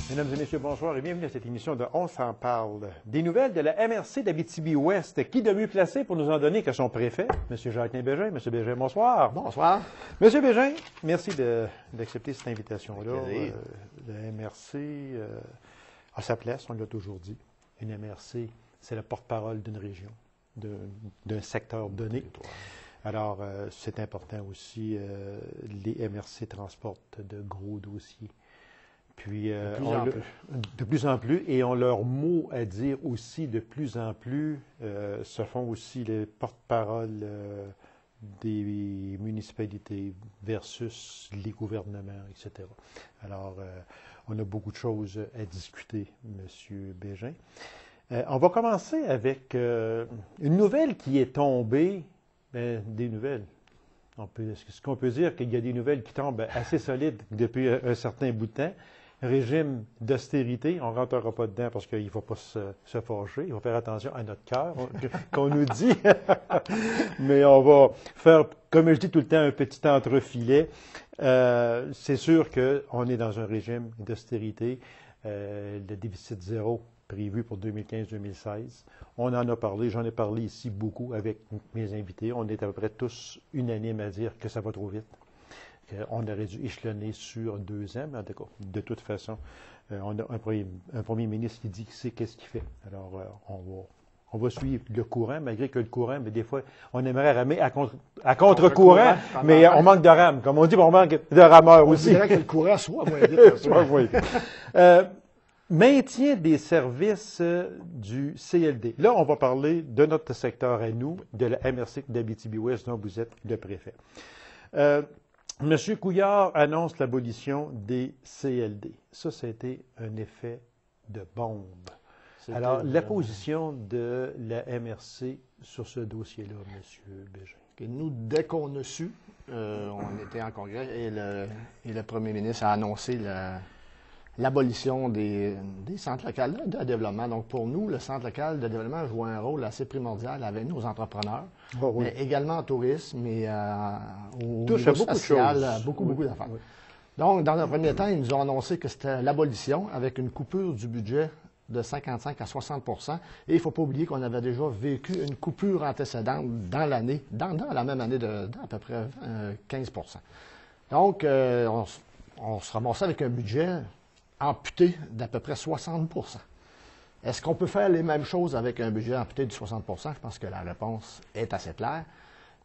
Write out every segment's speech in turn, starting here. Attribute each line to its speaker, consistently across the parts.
Speaker 1: Mesdames et messieurs, bonsoir et bienvenue à cette émission de On s'en parle. Des nouvelles de la MRC d'Abitibi-Ouest. Qui de mieux placé pour nous en donner que son préfet, M. Jacqueline Bégin. M. Bégin, bonsoir.
Speaker 2: Bonsoir.
Speaker 1: M. Bégin, merci d'accepter cette invitation-là. La MRC a sa place, on l'a toujours dit. Une MRC, c'est le porte-parole d'une région, d'un secteur donné. Alors, c'est important aussi, les MRC transportent de gros dossiers. Puis, de plus en plus, et ont leur mot à dire aussi de plus en plus, se font aussi les porte-parole des municipalités versus les gouvernements, etc. Alors, on a beaucoup de choses à discuter, M. Bégin. On va commencer avec une nouvelle qui est tombée, des nouvelles. Est-ce qu'on peut dire qu'il y a des nouvelles qui tombent assez solides depuis un certain bout de temps? Régime d'austérité, on ne rentrera pas dedans parce qu'il ne faut pas se fâcher, il faut faire attention à notre cœur, qu'on nous dit. Mais on va faire, comme je dis tout le temps, un petit entrefilet. C'est sûr qu'on est dans un régime d'austérité. Le déficit zéro prévu pour 2015-2016. On en a parlé, j'en ai parlé ici beaucoup avec mes invités. On est à peu près tous unanimes à dire que ça va trop vite. On aurait dû échelonner sur 2 ans, mais en tout cas, de toute façon, on a un premier ministre qui dit qu'il sait qu'est-ce qu'il fait. Alors, on va suivre le courant, malgré que le courant, mais des fois, on aimerait ramer à contre-courant, mais on manque de rame. Comme on dit, on manque de rameurs aussi.
Speaker 2: On dirait que le courant soit moins vite.
Speaker 1: Soit moins vite. Maintien des services du CLD. Là, on va parler de notre secteur à nous, de la MRC d'Abitibi-Ouest, dont vous êtes le préfet. M. Couillard annonce l'abolition des CLD. Ça a été un effet de bombe. Alors, la position de la MRC sur ce dossier-là, M. Bégin.
Speaker 2: Nous, dès qu'on a su, on était en congrès et le premier ministre a annoncé l'abolition des centres locaux de développement. Donc, pour nous, le centre local de développement joue un rôle assez primordial avec nos entrepreneurs, mais également en tourisme et au niveau social, beaucoup d'affaires. Oui. Donc, dans un premier temps, ils nous ont annoncé que c'était l'abolition avec une coupure du budget de 55 à 60 %. Et il ne faut pas oublier qu'on avait déjà vécu une coupure antécédente dans l'année, dans la même année d'à peu près 15 %. Donc, on se ramassait avec un budget amputé d'à peu près 60 %. Est-ce qu'on peut faire les mêmes choses avec un budget amputé de 60 %? Je pense que la réponse est assez claire.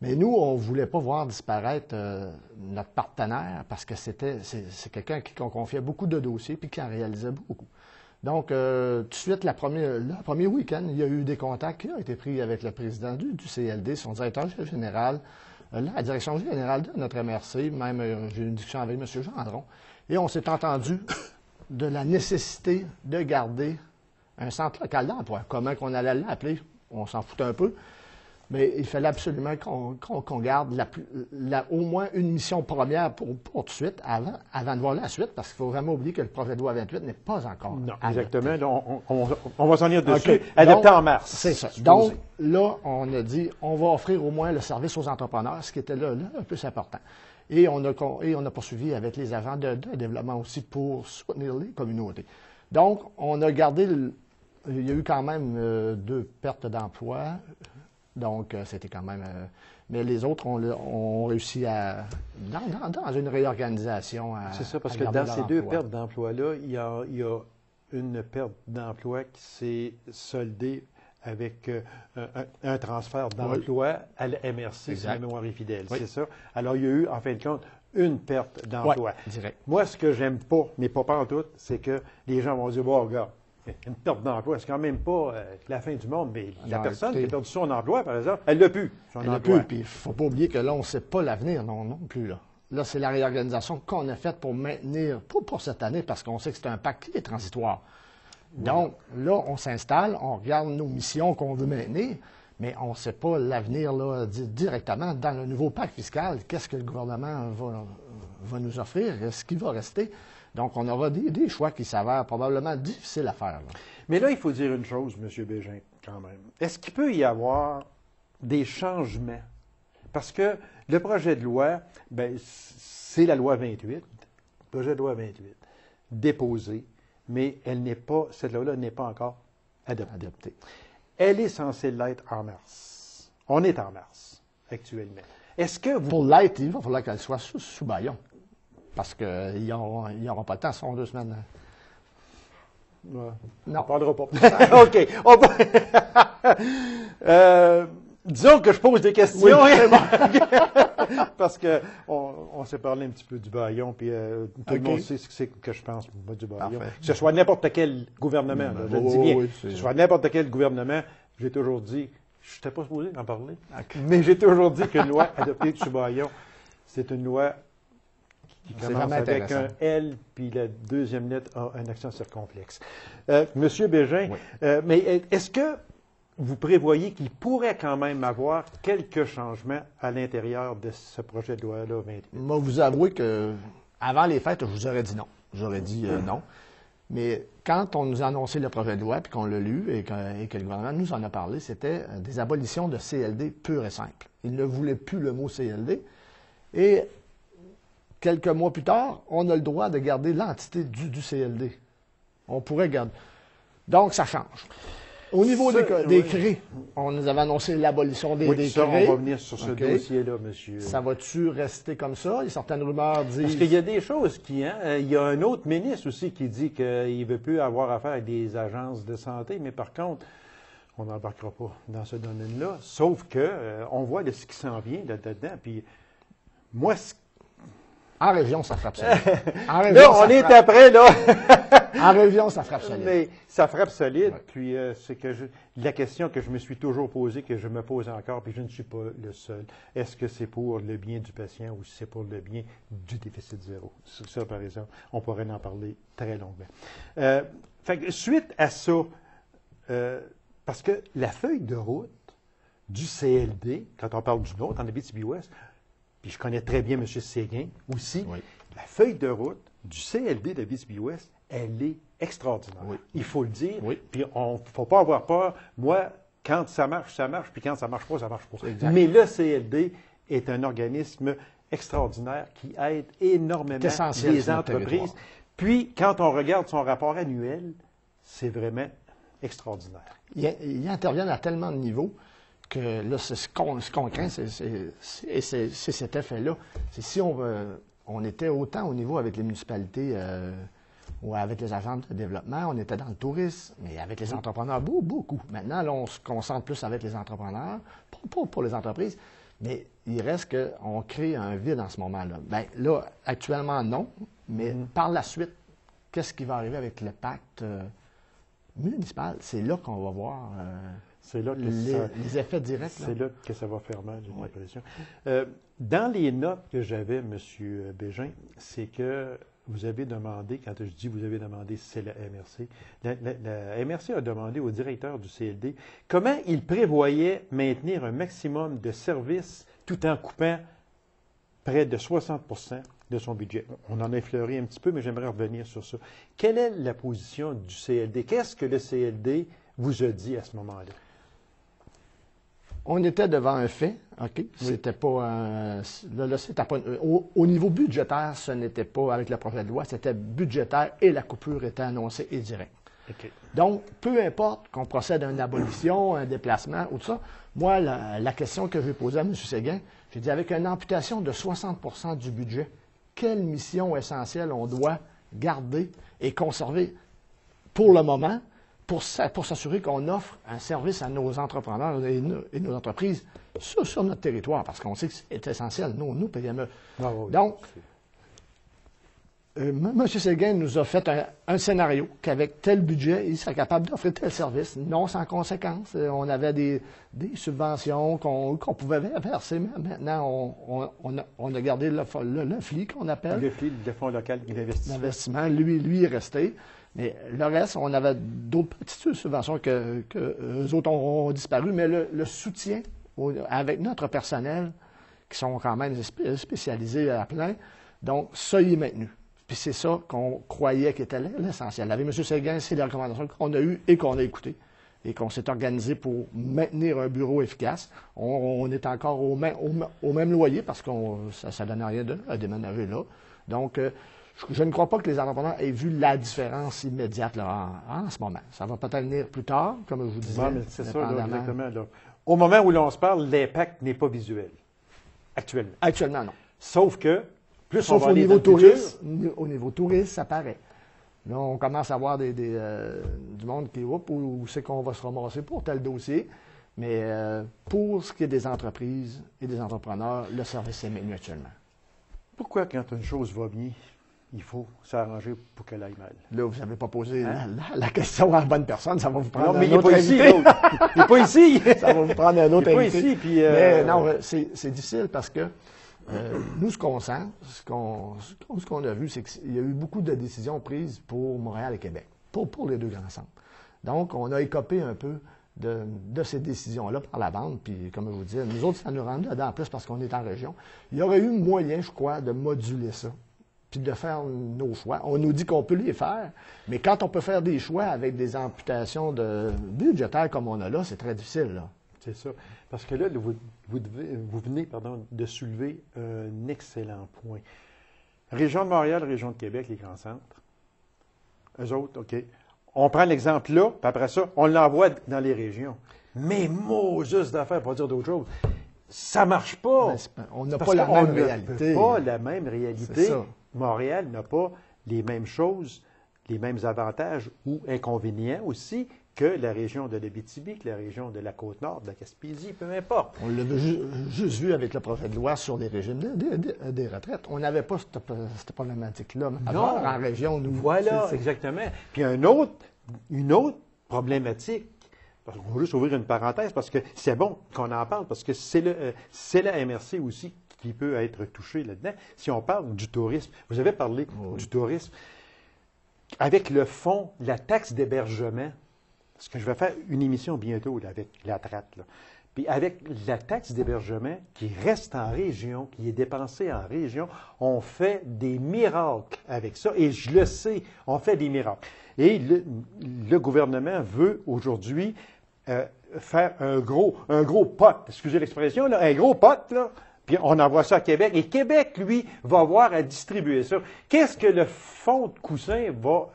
Speaker 2: Mais nous, on ne voulait pas voir disparaître notre partenaire parce que c'est quelqu'un à qui on confiait beaucoup de dossiers et qui en réalisait beaucoup. Donc, tout de suite, le premier week-end, il y a eu des contacts qui ont été pris avec le président du CLD, son directeur général, la direction générale de notre MRC, même j'ai eu une discussion avec M. Gendron, et on s'est entendu de la nécessité de garder un centre local d'emploi. Comment qu'on allait l'appeler, on s'en foutait un peu, mais il fallait absolument qu'on garde au moins une mission première pour tout de suite, avant de voir la suite, parce qu'il faut vraiment oublier que le projet de loi 28 n'est pas encore
Speaker 1: non, exactement. Donc, on va s'en ir dessus, adopté en mars.
Speaker 2: C'est ça. Donc, là, on a dit, on va offrir au moins le service aux entrepreneurs, ce qui était là le plus important. Et on a poursuivi avec les agents de développement aussi pour soutenir les communautés. Donc, on a gardé, il y a eu quand même 2 pertes d'emplois. Donc, c'était quand même... mais les autres ont réussi dans une réorganisation
Speaker 1: c'est ça, parce que dans ces 2 pertes d'emploi-là, il y a une perte d'emploi qui s'est soldée avec un transfert d'emploi à la MRC, si la mémoire est fidèle. Oui. C'est ça. Alors, il y a eu, en fin de compte, une perte d'emploi.
Speaker 2: Oui, direct.
Speaker 1: Moi, ce que j'aime pas, mais pas en tout, c'est que les gens vont dire, bon, regarde, une perte d'emploi, c'est quand même pas la fin du monde, mais la personne qui a perdu son emploi, par exemple, elle l'a plus, son emploi.
Speaker 2: Elle l'a plus, puis il ne faut pas oublier que là, on ne sait pas l'avenir non plus, là. Là, c'est la réorganisation qu'on a faite pour maintenir, pas pour cette année, parce qu'on sait que c'est un pacte qui est transitoire. Donc, là, on s'installe, on regarde nos missions qu'on veut maintenir, mais on ne sait pas l'avenir là directement dans le nouveau pacte fiscal. Qu'est-ce que le gouvernement va nous offrir? Est-ce qu'il va rester? Donc, on aura des choix qui s'avèrent probablement difficiles à faire. Là.
Speaker 1: Mais là, il faut dire une chose, M. Bégin, quand même. Est-ce qu'il peut y avoir des changements? Parce que le projet de loi, c'est la loi 28, projet de loi 28, déposé, mais cette loi-là n'est pas encore adoptée. Elle est censée l'être en mars. On est en mars, actuellement. Est-ce que vous...
Speaker 2: Pour l'être, il va falloir qu'elle soit sous bâillon. Parce qu'ils n'auront pas le temps, ce sont 2 semaines.
Speaker 1: Ouais.
Speaker 2: Non.
Speaker 1: On ne parlera pas. OK. Disons que je pose des questions.
Speaker 2: Oui, c'est bon.
Speaker 1: Parce qu'on s'est parlé un petit peu du bâillon, puis tout le monde sait ce que c'est que je pense moi, du bâillon.
Speaker 2: Parfait.
Speaker 1: Que ce soit n'importe quel gouvernement, là, je le dis bien, que ce soit n'importe quel gouvernement, j'ai toujours dit, je n'étais pas supposé en parler, mais j'ai toujours dit qu'une loi adoptée sous bâillon, c'est une loi qui commence avec un L, puis la deuxième lettre a un accent circonflexe. Monsieur Bégin, mais est-ce que vous prévoyez qu'il pourrait quand même avoir quelques changements à l'intérieur de ce projet de loi-là 28?
Speaker 2: Moi, vous avouez que avant les fêtes, je vous aurais dit non. J'aurais dit non. Mais quand on nous a annoncé le projet de loi, puis qu'on l'a lu et que le gouvernement nous en a parlé, c'était des abolitions de CLD pure et simple. Il ne voulait plus le mot CLD. Et quelques mois plus tard, on a le droit de garder l'entité du CLD. On pourrait garder. Donc, ça change. Au niveau des CRE, on nous avait annoncé l'abolition des CRE.
Speaker 1: On va venir sur ce dossier-là, monsieur.
Speaker 2: Ça va-tu rester comme ça? Il y a certaines rumeurs disent...
Speaker 1: Parce qu'il y a des choses il y a un autre ministre aussi qui dit qu'il ne veut plus avoir affaire avec des agences de santé, mais par contre, on n'embarquera pas dans ce domaine-là, sauf qu'on voit de ce qui s'en vient là-dedans, puis moi,
Speaker 2: en région, ça frappe solide.
Speaker 1: Là, on est après, là.
Speaker 2: En région, ça frappe solide.
Speaker 1: Mais ça frappe solide. Ouais. Puis, c'est que la question que je me suis toujours posée, que je me pose encore, puis je ne suis pas le seul. Est-ce que c'est pour le bien du patient ou c'est pour le bien du déficit zéro? Ça, par exemple, on pourrait en parler très longuement. Fait que, suite à ça, parce que la feuille de route du CLD, quand on parle du nôtre, en Abitibi-Ouest, puis je connais très bien M. Séguin aussi, la feuille de route du CLD d'Abitibi-Ouest, elle est extraordinaire. Oui. Il faut le dire. Oui. Puis on ne faut pas avoir peur. Moi, quand ça marche, puis quand ça ne marche pas, ça ne marche pas. Exact. Mais le CLD est un organisme extraordinaire qui aide énormément les entreprises. Puis, quand on regarde son rapport annuel, c'est vraiment extraordinaire.
Speaker 2: Il intervient à tellement de niveaux que là, ce qu'on craint, c'est cet effet-là. C'est si on était autant au niveau avec les municipalités ou avec les agents de développement, on était dans le tourisme, mais avec les entrepreneurs, beaucoup. Maintenant, là, on se concentre plus avec les entrepreneurs, pour les entreprises, mais il reste qu'on crée un vide en ce moment-là. Bien, là, actuellement, non, mais par la suite, qu'est-ce qui va arriver avec le pacte municipal? C'est là qu'on va voir...
Speaker 1: C'est là que
Speaker 2: les effets directs.
Speaker 1: C'est là que ça va faire mal, j'ai l'impression. Dans les notes que j'avais, M. Bégin, c'est que vous avez demandé, quand je dis vous avez demandé, c'est la MRC. La MRC a demandé au directeur du CLD comment il prévoyait maintenir un maximum de services tout en coupant près de 60 % de son budget. On en a effleuré un petit peu, mais j'aimerais revenir sur ça. Quelle est la position du CLD? Qu'est-ce que le CLD vous a dit à ce moment-là?
Speaker 2: On était devant un fait, OK? Oui. C'était pas c'était pas au niveau budgétaire, ce n'était pas avec le projet de loi, c'était budgétaire et la coupure était annoncée et directe. Okay. Donc, peu importe qu'on procède à une abolition, un déplacement ou tout ça, moi, la question que j'ai posée à M. Séguin, j'ai dit avec une amputation de 60 % du budget, quelle mission essentielle on doit garder et conserver pour le moment pour s'assurer qu'on offre un service à nos entrepreneurs et nos entreprises sur notre territoire, parce qu'on sait que c'est essentiel, nous PME. Ah oui. Donc, M. Séguin nous a fait un scénario qu'avec tel budget, il serait capable d'offrir tel service, non sans conséquence. On avait des subventions qu'on pouvait verser, mais maintenant, on a gardé le FLI qu'on appelle.
Speaker 1: Le FLI, le Fonds local
Speaker 2: d'investissement. Lui est resté. Mais le reste, on avait d'autres petites subventions que eux autres ont disparu, mais le soutien avec notre personnel, qui sont quand même spécialisés à plein, donc ça, il est maintenu. Puis c'est ça qu'on croyait qui était l'essentiel. Avec M. Séguin, c'est les recommandations qu'on a eues et qu'on a écoutées, et qu'on s'est organisé pour maintenir un bureau efficace. On est encore au même loyer, parce que ça ne donnait rien à déménager là. Donc, je ne crois pas que les entrepreneurs aient vu la différence immédiate là, en ce moment. Ça va peut-être venir plus tard, comme je vous disais.
Speaker 1: Non, mais c'est ça, là, exactement. Là. Au moment où l'on se parle, l'impact n'est pas visuel, actuellement.
Speaker 2: Actuellement, non.
Speaker 1: Sauf que, plus
Speaker 2: Sauf
Speaker 1: on va
Speaker 2: au
Speaker 1: aller
Speaker 2: niveau
Speaker 1: dans le futur,
Speaker 2: touriste, au niveau touriste, ça paraît. Là, on commence à voir du monde qui, où c'est qu'on va se ramasser pour tel dossier. Mais pour ce qui est des entreprises et des entrepreneurs, le service est ménu actuellement.
Speaker 1: Pourquoi, quand une chose va bien, il faut s'arranger pour qu'elle aille mal?
Speaker 2: Là, vous n'avez pas posé la question à la bonne personne. Ça va vous prendre
Speaker 1: Non, mais
Speaker 2: un autre invité.
Speaker 1: Il n'est pas ici.
Speaker 2: Ça va vous prendre un autre
Speaker 1: Il n'est
Speaker 2: invité.
Speaker 1: pas ici. Puis,
Speaker 2: Mais non, c'est difficile parce que nous, ce qu'on sent, ce qu'on a vu, c'est qu'il y a eu beaucoup de décisions prises pour Montréal et Québec, pour les deux grands centres. Donc, on a écopé un peu de ces décisions-là par la bande. Puis, comme je vous disais, nous autres, ça nous rentre dedans en plus parce qu'on est en région. Il y aurait eu moyen, je crois, de moduler ça, puis de faire nos choix. On nous dit qu'on peut les faire, mais quand on peut faire des choix avec des amputations budgétaires comme on a là, c'est très difficile, là.
Speaker 1: C'est ça. Parce que là, vous venez de soulever un excellent point. Région de Montréal, région de Québec, les grands centres. Eux autres, OK. On prend l'exemple là, puis après ça, on l'envoie dans les régions. Mais juste d'affaires, pour dire d'autres choses, ça ne marche pas.
Speaker 2: On n'a pas la même réalité.
Speaker 1: Pas la même réalité.
Speaker 2: C'est ça.
Speaker 1: Montréal n'a pas les mêmes choses, les mêmes avantages ou inconvénients aussi que la région de l'Abitibi, que la région de la Côte-Nord, de la Gaspésie, peu importe.
Speaker 2: On l'a juste vu avec le projet de loi sur les régimes des retraites. On n'avait pas cette problématique-là en région. Nous,
Speaker 1: voilà, exactement. Puis une autre problématique, on va juste ouvrir une parenthèse parce que c'est bon qu'on en parle, parce que c'est la MRC aussi qui peut être touchée là-dedans. Si on parle du tourisme, vous avez parlé du tourisme, avec le fonds, la taxe d'hébergement, parce que je vais faire une émission bientôt là, avec la traite, là. Puis avec la taxe d'hébergement qui reste en région, qui est dépensée en région, on fait des miracles avec ça. Et je le sais, on fait des miracles. Et le gouvernement veut aujourd'hui faire un gros pot, excusez l'expression, là, un gros pot, là, puis on envoie ça à Québec. Et Québec, lui, va avoir à distribuer ça. Qu'est-ce que le fonds de coussin va...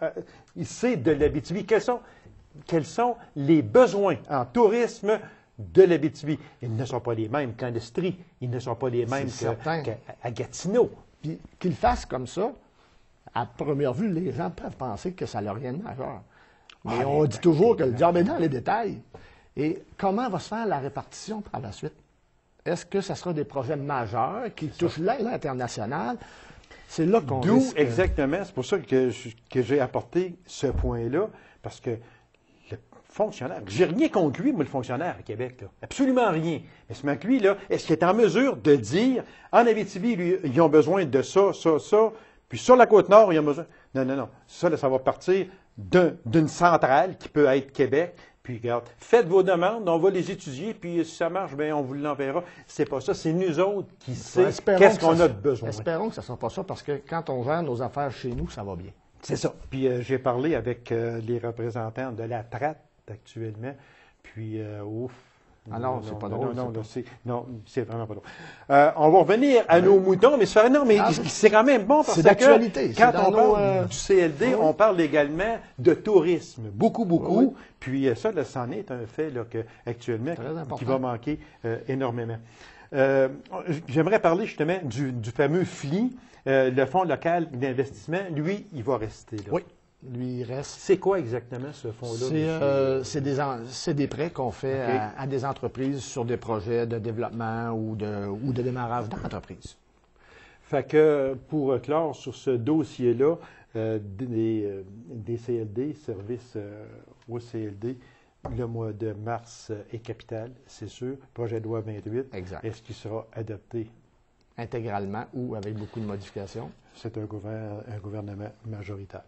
Speaker 1: c'est de l'Abitibi. Quels sont les besoins en tourisme de l'Abitibi? Ils ne sont pas les mêmes qu'en Estrie. Ils ne sont pas les mêmes qu'à Gatineau.
Speaker 2: Puis qu'ils fassent comme ça, à première vue, les gens peuvent penser que ça n'a rien de majeur. Mais on dit toujours que le diable est dans les détails. Et comment va se faire la répartition par la suite? Est-ce que ce sera des projets majeurs qui touchent l'aide internationale? C'est là qu'on risque...
Speaker 1: Exactement. C'est pour ça que j'ai apporté ce point-là, parce que le fonctionnaire, j'ai rien contre lui, moi, le fonctionnaire à Québec, là. Absolument rien. Mais ce mec-lui, là, est-ce qu'il est en mesure de dire, en Abitibi, ils ont besoin de ça, ça, ça, puis sur la Côte-Nord, ils ont besoin... Non. Ça, là, ça va partir d'une centrale qui peut être Québec. Puis, regarde, faites vos demandes, on va les étudier, puis si ça marche, bien, on vous l'enverra. C'est pas ça, c'est nous autres qui savons qu'est-ce qu'on a de besoin.
Speaker 2: Espérons que ce ne sera pas ça, parce que quand on gère nos affaires chez nous, ça va bien.
Speaker 1: C'est ça. Puis, j'ai parlé avec les représentants de la traite actuellement, puis, ouf.
Speaker 2: Ah non, c'est pas drôle.
Speaker 1: Non, c'est vraiment pas drôle. On va revenir à nos moutons, mais c'est quand même bon parce
Speaker 2: c'est d'actualité.
Speaker 1: Que quand on parle du CLD, on parle également de tourisme. Beaucoup. Oui. Puis ça, c'en est un fait là, actuellement qui va manquer énormément. J'aimerais parler justement du fameux FLI, le Fonds local d'investissement. Lui, il va rester là.
Speaker 2: Oui. Lui, il reste.
Speaker 1: C'est quoi exactement ce fonds-là?
Speaker 2: C'est des prêts qu'on fait à des entreprises sur des projets de développement ou de démarrage d'entreprise.
Speaker 1: Fait que pour clore sur ce dossier-là, des CLD, services au CLD, le mois de mars est capital, c'est sûr. Projet de loi 28.
Speaker 2: Exact.
Speaker 1: Est-ce qu'il sera adopté?
Speaker 2: Intégralement ou avec beaucoup de modifications? C'est
Speaker 1: un gouvernement majoritaire.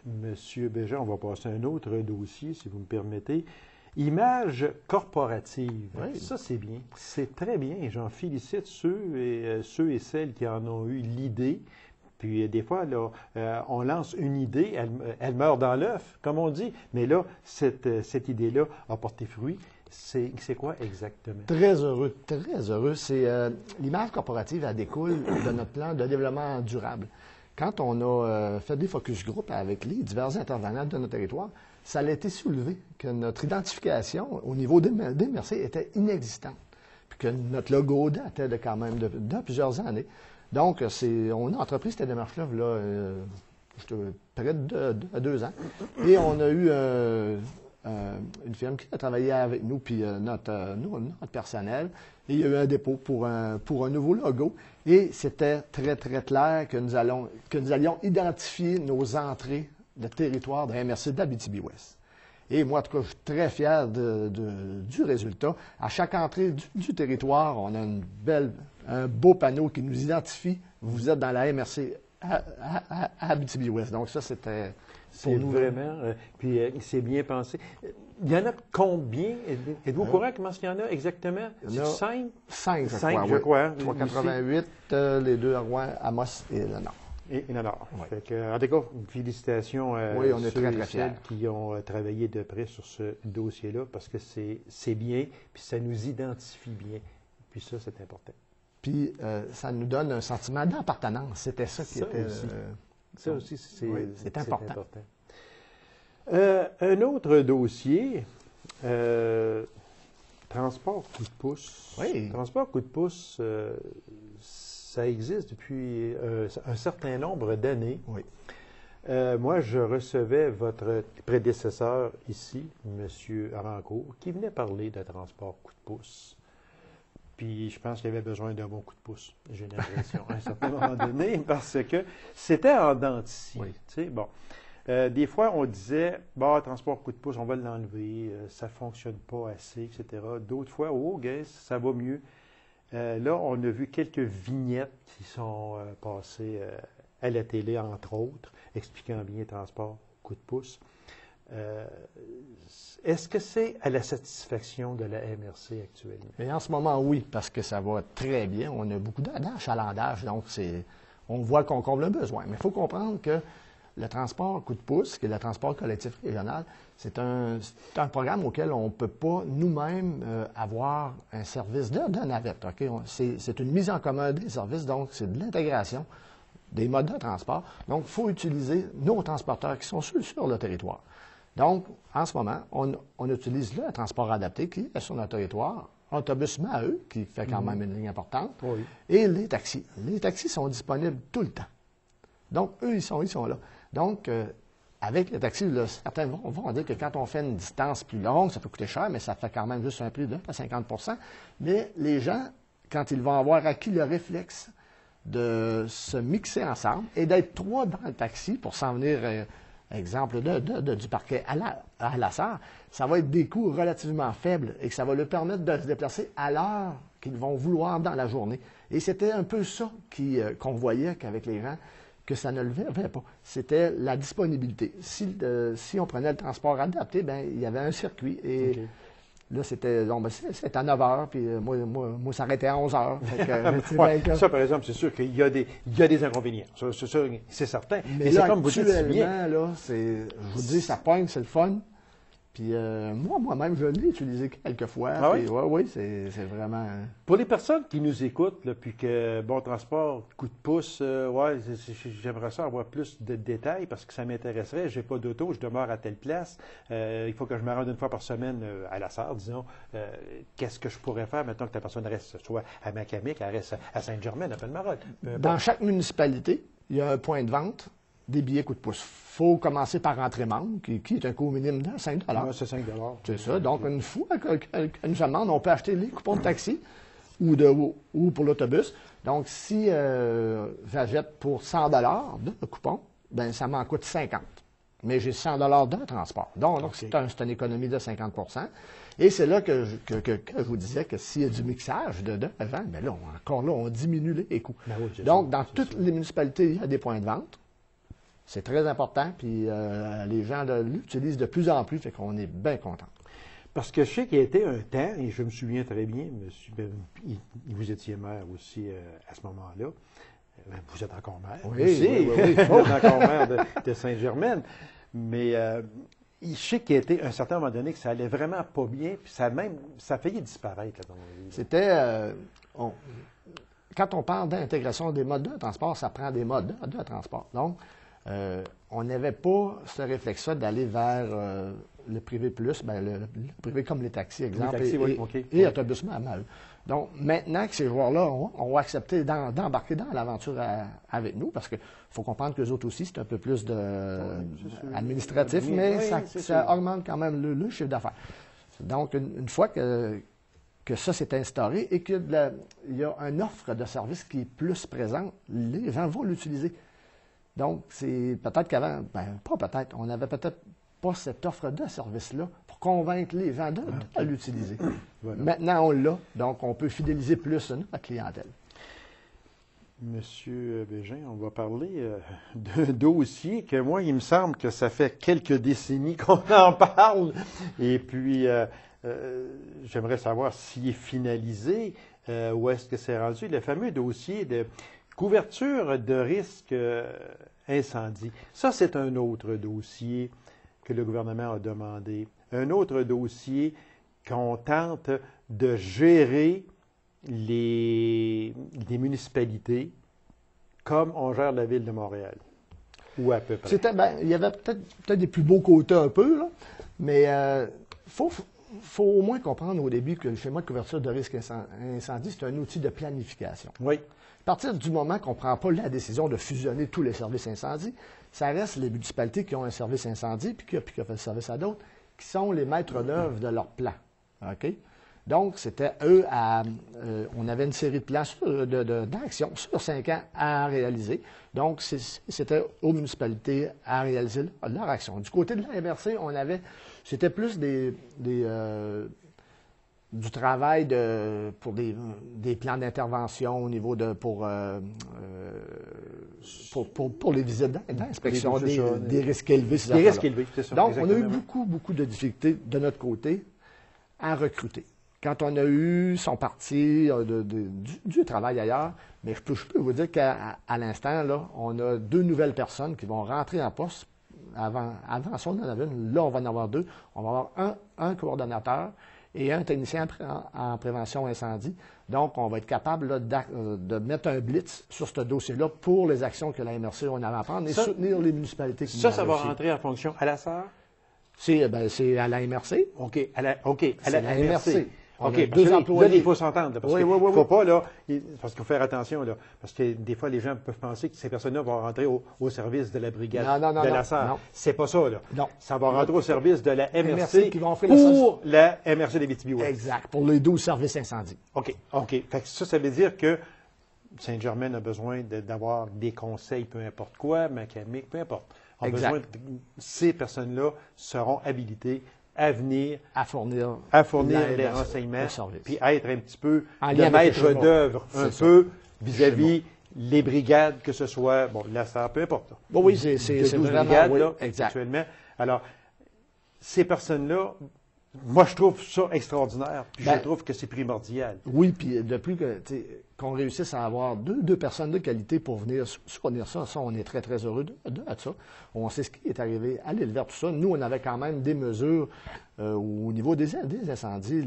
Speaker 1: Monsieur Bégin, on va passer à un autre dossier, si vous me permettez. Image corporative. Oui. Ça, c'est bien. C'est très bien. J'en félicite ceux et celles qui en ont eu l'idée. Puis, des fois, là, on lance une idée, elle meurt dans l'œuf, comme on dit. Mais là, cette idée-là a porté fruit. C'est quoi exactement?
Speaker 2: Très heureux, très heureux. C'est l'image corporative, elle découle de notre plan de développement durable quand on a fait des focus group avec les divers intervenants de notre territoire, ça a été soulevé que notre identification au niveau des MRC était inexistante, puis que notre logo datait de quand même de plusieurs années. Donc, on a entrepris cette démarche-là, près de 2 ans, et on a eu une firme qui a travaillé avec nous, puis notre personnel, et il y a eu un dépôt pour un nouveau logo, et c'était très, très clair que nous allions identifier nos entrées de territoire de MRC d'Abitibi-Ouest. Et moi, en tout cas, je suis très fier du résultat. À chaque entrée du territoire, on a un beau panneau qui nous identifie. Vous êtes dans la MRC à Abitibi-Ouest. Donc ça, c'était...
Speaker 1: C'est vraiment... puis c'est bien pensé. Il y en a combien? Êtes-vous au courant comment il y en a exactement? C'est 5?
Speaker 2: 5,
Speaker 1: je crois.
Speaker 2: 388, les 2 à Rouen, Amos et le Nord.
Speaker 1: Et le Nord.
Speaker 2: Oui.
Speaker 1: En tout cas, félicitations à
Speaker 2: oui, on est
Speaker 1: ceux
Speaker 2: très,
Speaker 1: et
Speaker 2: très
Speaker 1: celles
Speaker 2: fiers.
Speaker 1: qui ont travaillé de près sur ce dossier-là, parce que c'est bien, puis ça nous identifie bien. Puis ça, c'est important.
Speaker 2: Puis ça nous donne un sentiment d'appartenance. C'était ça qui était...
Speaker 1: Aussi. Ça aussi, c'est important. Un autre dossier, transport coup de pouce.
Speaker 2: Oui.
Speaker 1: Transport coup de pouce, ça existe depuis un certain nombre d'années.
Speaker 2: Oui.
Speaker 1: Moi, je recevais votre prédécesseur ici, M. Rancourt, qui venait parler de transport coup de pouce. Puis je pense qu'il avait besoin d'un bon coup de pouce, j'ai l'impression, à un certain moment donné, parce que c'était en dents de scie.
Speaker 2: Oui.
Speaker 1: Tu sais, bon. Des fois, on disait, bah, transport coup de pouce, on va l'enlever, ça ne fonctionne pas assez, etc. D'autres fois, oh, guys, ça va mieux. Là, on a vu quelques vignettes qui sont passées à la télé, entre autres, expliquant bien transport coup de pouce. Est-ce que c'est à la satisfaction de la MRC actuellement?
Speaker 2: Et en ce moment, oui, parce que ça va très bien. On a beaucoup d'achalandage, donc on voit qu'on comble un besoin. Mais il faut comprendre que le transport coup de pouce, qui est le transport collectif régional, c'est un programme auquel on ne peut pas nous-mêmes avoir un service de navette. Okay? C'est une mise en commun des services, donc c'est de l'intégration des modes de transport. Donc, il faut utiliser nos transporteurs qui sont sur le territoire. Donc, en ce moment, on utilise le transport adapté qui est sur notre territoire, autobus Maheu, qui fait quand même une ligne importante,
Speaker 1: oui.
Speaker 2: Et les taxis. Les taxis sont disponibles tout le temps. Donc, eux, ils sont là. Donc, avec les taxis, là, certains vont dire que quand on fait une distance plus longue, ça peut coûter cher, mais ça fait quand même juste un prix de 50 %. Mais les gens, quand ils vont avoir acquis le réflexe de se mixer ensemble et d'être 3 dans le taxi pour s'en venir... exemple du parquet à la Sarre, ça va être des coûts relativement faibles et que ça va leur permettre de se déplacer à l'heure qu'ils vont vouloir dans la journée. Et c'était un peu ça qu'on voyait qu'avec les gens, que ça ne le fait pas. C'était la disponibilité. Si on prenait le transport adapté, bien, il y avait un circuit. Et okay. Là, c'était à 9 h, puis moi ça arrêtait à 11 h.
Speaker 1: Ça, par exemple, c'est sûr qu'il y a des inconvénients. C'est certain.
Speaker 2: Mais là, comme vous dites, là, je vous dis, ça pogne, c'est le fun. Puis moi-même, je l'ai utilisé quelques fois.
Speaker 1: Ah oui?
Speaker 2: Oui, c'est vraiment...
Speaker 1: Pour les personnes qui nous écoutent, là, puis que, bon, transport, coup de pouce, ouais, j'aimerais ça avoir plus de détails parce que ça m'intéresserait. J'ai pas d'auto, je demeure à telle place. Il faut que je me rende une fois par semaine à la Sarre, disons. Qu'est-ce que je pourrais faire maintenant que la personne reste soit à Macamic, elle reste à Sainte-Germaine, à Pelmarolles?
Speaker 2: Dans chaque municipalité, il y a un point de vente des billets coup de pouce. Il faut commencer par rentrer membre, qui est un coût minimum de 5 $.
Speaker 1: Ouais, c'est 5 $.
Speaker 2: C'est ça. Donc, une fois que nous demande, on peut acheter les coupons de taxi ou pour l'autobus. Donc, si j'achète pour 100 $ de coupon, ben ça m'en coûte 50. Mais j'ai 100 $ de transport. Donc okay. C'est une économie de 50 %. Et c'est là que je vous disais que s'il y a du mixage de avant, bien là, on diminue les coûts.
Speaker 1: Ben oui,
Speaker 2: donc, dans toutes les municipalités, il y a des points de vente. C'est très important, puis les gens l'utilisent de plus en plus, fait qu'on est bien contents.
Speaker 1: Parce que je sais qu'il y a été un temps, et je me souviens très bien, vous étiez maire aussi à ce moment-là. Vous êtes encore maire.
Speaker 2: Oui,
Speaker 1: aussi.
Speaker 2: Oui.
Speaker 1: Vous êtes encore maire de Sainte-Germaine. Mais je sais qu'il y a été un certain moment donné que ça allait vraiment pas bien, puis ça a failli disparaître. Là,
Speaker 2: C'était... quand on parle d'intégration des modes de transport, ça prend des modes de transport. Donc, on n'avait pas ce réflexe-là d'aller vers le privé plus, le privé comme les taxis, exemple, et autobus mal. Donc, maintenant que ces joueurs-là ont accepté d'embarquer dans l'aventure avec nous, parce qu'il faut comprendre qu'eux autres aussi, c'est un peu plus administratif, mais ça augmente quand même le chiffre d'affaires. Donc, une fois que ça s'est instauré et qu'il y a une offre de service qui est plus présente, les gens vont l'utiliser. Donc, c'est peut-être qu'avant, pas peut-être, on n'avait peut-être pas cette offre de service-là pour convaincre les gens de l'utiliser. Voilà. Maintenant, on l'a, donc on peut fidéliser plus notre clientèle.
Speaker 1: Monsieur Bégin, on va parler d'un dossier que moi, il me semble que ça fait quelques décennies qu'on en parle. Et puis, j'aimerais savoir s'il est finalisé, où est-ce que c'est rendu, le fameux dossier de couverture de risque incendie. Ça, c'est un autre dossier que le gouvernement a demandé. Un autre dossier qu'on tente de gérer des municipalités comme on gère la ville de Montréal. Ou à peu près.
Speaker 2: Il y avait peut-être des plus beaux côtés un peu, là, mais faut au moins comprendre au début que le schéma de couverture de risque incendie, c'est un outil de planification.
Speaker 1: Oui.
Speaker 2: À partir du moment qu'on ne prend pas la décision de fusionner tous les services incendie, ça reste les municipalités qui ont un service incendie puis qui ont fait le service à d'autres, qui sont les maîtres d'œuvre de leur plan. OK? Donc, c'était eux on avait une série de plans d'actions sur 5 ans à réaliser. Donc, c'était aux municipalités à réaliser leur action. Du côté de la MRC, c'était plus du travail pour des plans d'intervention au niveau pour les visites d'inspection des risques élevés.
Speaker 1: Des risques élevés, c'est ça.
Speaker 2: Donc, exactement. On a eu beaucoup de difficultés de notre côté à recruter. Quand on a eu son parti du travail ailleurs, mais je peux vous dire qu'à l'instant, là, on a 2 nouvelles personnes qui vont rentrer en poste. Avant ça, on en avait une. Là, on va en avoir 2. On va avoir un coordonnateur et un technicien en prévention incendie. Donc, on va être capable là, de mettre un blitz sur ce dossier-là pour les actions que la MRC on avait à prendre et soutenir les municipalités qui
Speaker 1: ça va rentrer en fonction à la SAR?
Speaker 2: C'est à la MRC.
Speaker 1: OK, à la MRC.
Speaker 2: OK,
Speaker 1: deux employés. Là, il faut s'entendre. Parce qu'il ne faut pas, là, parce qu'il faut faire attention, là, parce que des fois, les gens peuvent penser que ces personnes-là vont rentrer au service de la brigade de la SAR. C'est pas ça, là.
Speaker 2: Non.
Speaker 1: Ça va rentrer au service de la MRC pour la MRC de Abitibi-Ouest.
Speaker 2: Exact, pour les 12 services incendie.
Speaker 1: OK. Fait que ça veut dire que Saint-Germain a besoin d'avoir des conseils, peu importe quoi, mécanique, peu importe. Ces personnes-là seront habilitées à venir
Speaker 2: à fournir
Speaker 1: les renseignements, puis être un petit peu le maître d'œuvre, vis-à-vis les brigades, que ce soit, la SAR, peu importe.
Speaker 2: Oui, c'est vraiment
Speaker 1: brigades, là, actuellement. Alors, ces personnes-là, moi, je trouve ça extraordinaire, puis je trouve que c'est primordial.
Speaker 2: Oui, puis depuis qu'on réussisse à avoir deux personnes de qualité pour venir soutenir ça, on est très, très heureux de ça. On sait ce qui est arrivé à l'île verte, tout ça. Nous, on avait quand même des mesures au niveau des incendies.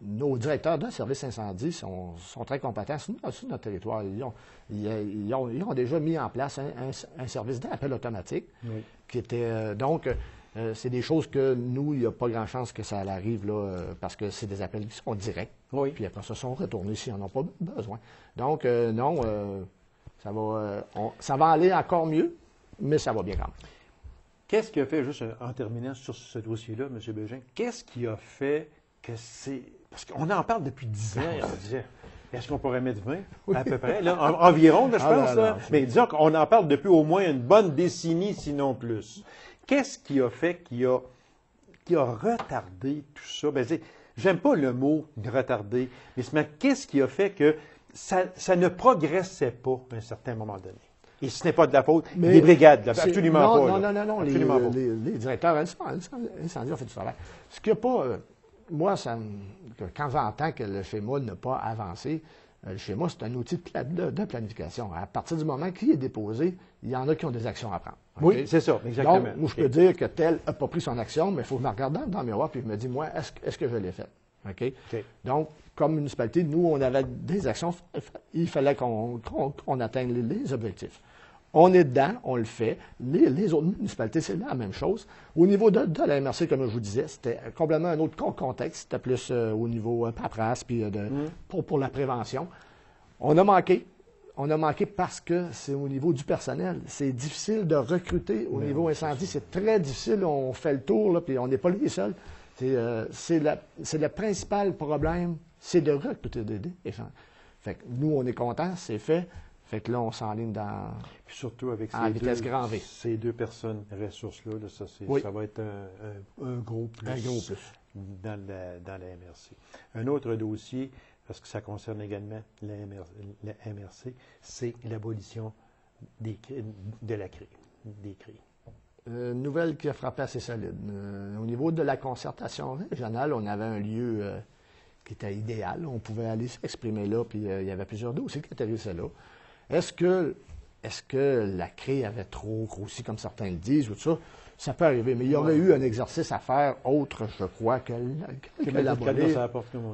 Speaker 2: Nos directeurs de service incendie sont très compétents sur notre territoire. Ils ont déjà mis en place un service d'appel automatique qui était c'est des choses que nous, il n'y a pas grand chance que ça arrive là, parce que c'est des appels qui sont directs.
Speaker 1: Oui.
Speaker 2: Puis après ça, sont retournés s'ils n'en ont pas besoin. Donc, ça va aller encore mieux, mais ça va bien quand même.
Speaker 1: Qu'est-ce qui a fait, juste en terminant sur ce dossier-là, M. Bégin, qu'est-ce qui a fait que c'est... Parce qu'on en parle depuis 10 ans, on disait... Est-ce qu'on pourrait mettre 20, à peu près, là, environ, là, je pense, là. Mais disons qu'on en parle depuis au moins une bonne décennie, sinon plus. Qu'est-ce qui a fait qui a retardé tout ça? J'aime pas le mot retardé, mais qu'est-ce qui a fait que ça ne progressait pas à un certain moment donné? Et ce n'est pas de la faute des brigades, là, absolument pas.
Speaker 2: Non, les directeurs incendies ont fait du travail. Ce qu'il n'y a pas... moi, quand j'entends que le schéma n'a pas avancé, le schéma, c'est un outil de planification. À partir du moment qu'il est déposé, il y en a qui ont des actions à prendre. Okay?
Speaker 1: Oui, c'est ça, exactement.
Speaker 2: Donc, moi, je peux dire que tel n'a pas pris son action, mais il faut me regarder dans le miroir et me dire, moi, est-ce que je l'ai fait? OK? Donc, comme municipalité, nous, on avait des actions. Il fallait qu'on atteigne les objectifs. On est dedans, on le fait. Les autres municipalités, c'est la même chose. Au niveau de la MRC, comme je vous disais, c'était complètement un autre contexte. C'était plus au niveau paperasse, puis pour la prévention. On a manqué. On a manqué parce que c'est au niveau du personnel. C'est difficile de recruter au niveau incendie. C'est très difficile. On fait le tour, là, puis on n'est pas les seuls. C'est le principal problème, c'est de recruter des gens. Fait que nous, on est contents, c'est fait. Fait que là, on s'enligne dans
Speaker 1: puis surtout avec
Speaker 2: ces
Speaker 1: deux personnes ressources-là, ça va être un gros plus, dans la MRC. Un autre dossier, parce que ça concerne également la MRC, c'est l'abolition de la CRI, des CRI.
Speaker 2: Nouvelle qui a frappé assez solide. Au niveau de la concertation régionale, on avait un lieu qui était idéal. On pouvait aller s'exprimer là, puis il y avait plusieurs dossiers qui atterrissaient là. Est-ce que la CRI avait trop grossi, comme certains le disent, ou tout ça? Ça peut arriver, mais il y aurait eu un exercice à faire autre, je crois, que l'abolir.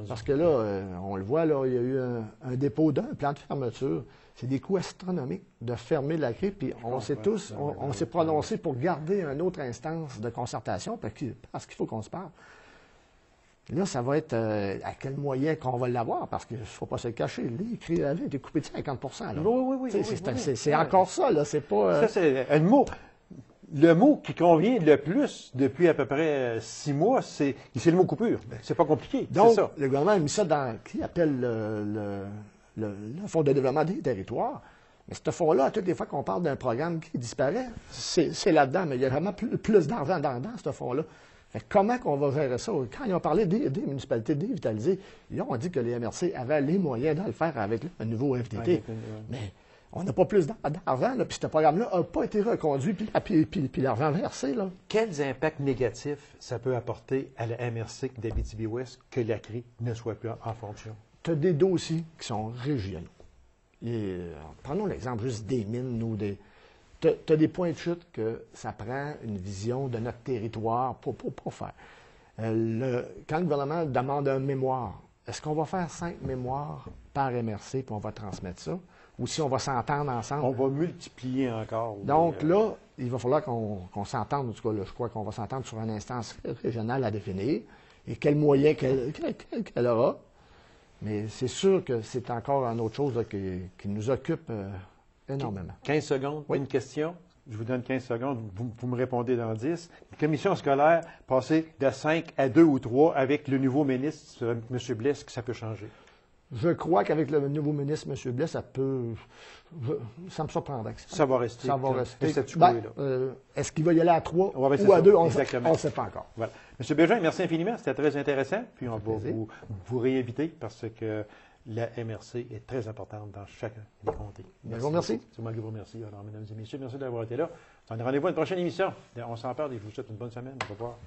Speaker 2: Parce que là, on le voit, là, il y a eu un dépôt d'un plan de fermeture. C'est des coûts astronomiques de fermer la CRI, puis on s'est prononcé pour garder une autre instance de concertation, parce qu'il faut qu'on se parle. Là, ça va être à quel moyen qu'on va l'avoir, parce qu'il ne faut pas se le cacher. Les CRI avaient été coupés de 50 là.
Speaker 1: Oui.
Speaker 2: C'est encore ça, là. C'est pas.
Speaker 1: Ça, c'est le mot qui convient le plus depuis à peu près 6 mois, c'est le mot coupure. C'est pas compliqué.
Speaker 2: Donc,
Speaker 1: ça.
Speaker 2: Le gouvernement a mis ça dans qui appelle le Fonds de développement des territoires. Mais ce fonds-là, à toutes les fois qu'on parle d'un programme qui disparaît, c'est là-dedans, mais il y a vraiment plus d'argent dans ce fonds-là. Comment qu'on va gérer ça? Quand ils ont parlé des municipalités dévitalisées, ils ont dit que les MRC avaient les moyens de le faire avec un nouveau FDT. Mais on n'a pas plus d'argent, puis ce programme-là n'a pas été reconduit, puis l'argent versé. Là.
Speaker 1: Quels impacts négatifs ça peut apporter à la MRC d'Abitibi-Ouest que la CRI ne soit plus en fonction?
Speaker 2: Tu as des dossiers qui sont régionaux. Prenons l'exemple juste des mines ou des... Tu as des points de chute que ça prend une vision de notre territoire pour faire. Quand le gouvernement demande un mémoire, est-ce qu'on va faire 5 mémoires par MRC puis on va transmettre ça? Ou si on va s'entendre ensemble?
Speaker 1: On va multiplier encore.
Speaker 2: Donc là, il va falloir qu'on s'entende. En tout cas, là, je crois qu'on va s'entendre sur une instance régionale à définir et quels moyens qu'elle aura. Mais c'est sûr que c'est encore une autre chose là, qui nous occupe énormément.
Speaker 1: 15 secondes, une question. Je vous donne 15 secondes, vous me répondez dans 10. Commission scolaire, passer de 5 à 2 ou 3 avec le nouveau ministre, M. Blais, que ça peut changer?
Speaker 2: Je crois qu'avec le nouveau ministre, M. Blais, ça me surprendrait.
Speaker 1: Ça va rester.
Speaker 2: Ça va rester. Est-ce qu'il va y aller à 3 ou à 2? On ne sait pas encore.
Speaker 1: Voilà. M. Bégin, merci infiniment. C'était très intéressant. Puis on va vous réinviter parce que la MRC est très importante dans chacun des comtés.
Speaker 2: Merci.
Speaker 1: C'est moi qui vous remercie. Alors, mesdames et messieurs, merci d'avoir été là. On a rendez-vous à une prochaine émission. On s'en parle et je vous souhaite une bonne semaine. Au revoir.